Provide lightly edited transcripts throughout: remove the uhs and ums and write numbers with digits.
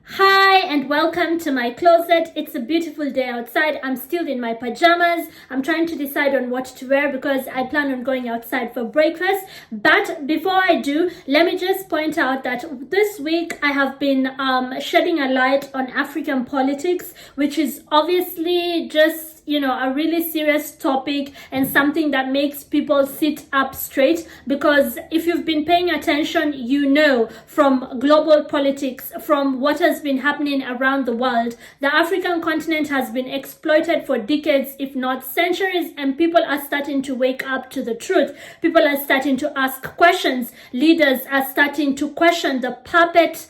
Hi and welcome to my closet. It's a beautiful day outside. I'm still in my pajamas. I'm trying to decide on what to wear because I plan on going outside for breakfast. But before I do, let me just point out that this week I have been shedding a light on African politics, which is obviously just a really serious topic and something that makes people sit up straight, because if you've been paying attention, from global politics, from what has been happening around the world, the African continent has been exploited for decades, if not centuries, and people are starting to wake up to the truth. People are starting to ask questions. Leaders are starting to question the puppet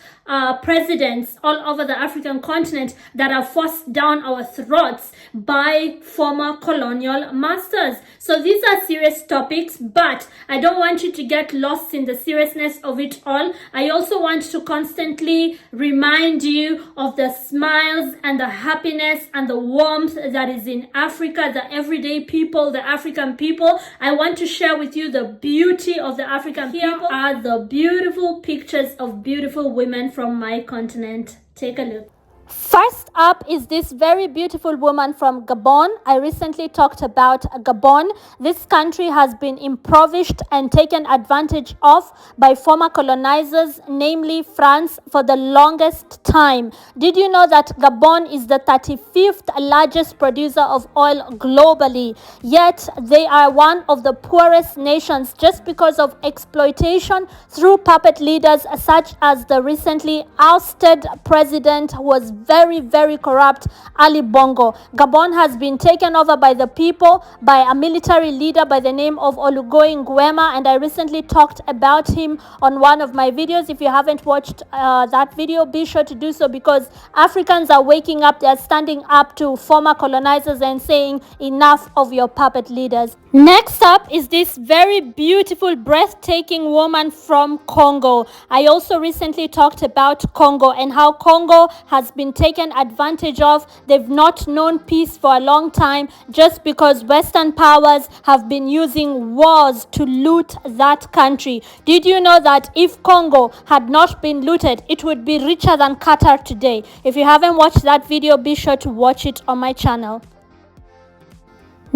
presidents all over the African continent that are forced down our throats by former colonial masters. So these are serious topics, but I don't want you to get lost in the seriousness of it all. I also want to constantly remind you of the smiles and the happiness and the warmth that is in Africa, the everyday people, the African people. I want to share with you the beauty of the African people. Here are the beautiful pictures of beautiful women from my continent. Take a look. First up is this very beautiful woman from Gabon. I recently talked about Gabon. This country has been impoverished and taken advantage of by former colonizers, namely France, for the longest time. Did you know that Gabon is the 35th largest producer of oil globally? Yet they are one of the poorest nations just because of exploitation through puppet leaders such as the recently ousted president who was very corrupt, Ali Bongo. Gabon has been taken over by the people, by a military leader by the name of Olusegun Nguema, and I recently talked about him on one of my videos. If you haven't watched that video, be sure to do so, because Africans are waking up. They're standing up to former colonizers and saying enough of your puppet leaders. Next up is this very beautiful, breathtaking woman from Congo. I also recently talked about Congo and how Congo has been taken advantage of. They've not known peace for a long time just because Western powers have been using wars to loot that country. Did you know that if Congo had not been looted, it would be richer than Qatar today? If you haven't watched that video, be sure to watch it on my channel.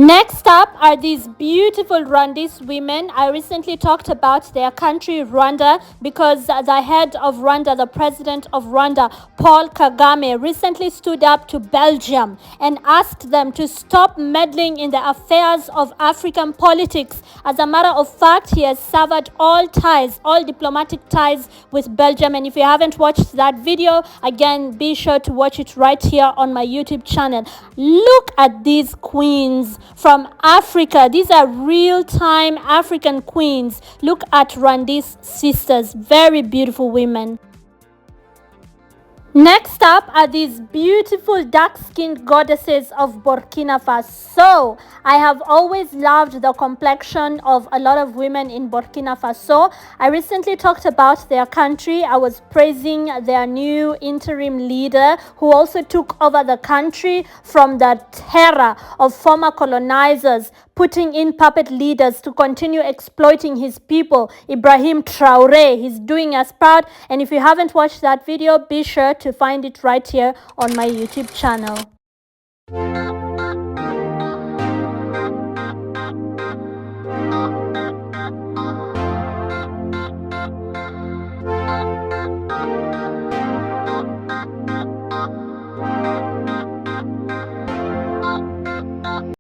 Next up are these beautiful Rwandese women. I recently talked about their country, Rwanda, because the head of Rwanda, the president of Rwanda, Paul Kagame, recently stood up to Belgium and asked them to stop meddling in the affairs of African politics. As a matter of fact, he has severed all diplomatic ties with Belgium. And if you haven't watched that video, again, be sure to watch it right here on my YouTube channel. Look at these queens from Africa. These are real-time African queens. Look at Rwandese sisters, very beautiful women. Next up are these beautiful dark-skinned goddesses of Burkina Faso. I have always loved the complexion of a lot of women in Burkina Faso. I recently talked about their country. I was praising their new interim leader who also took over the country from the terror of former colonizers, putting in puppet leaders to continue exploiting his people. Ibrahim Traoré, he's doing us proud. And if you haven't watched that video, be sure to find it right here on my YouTube channel.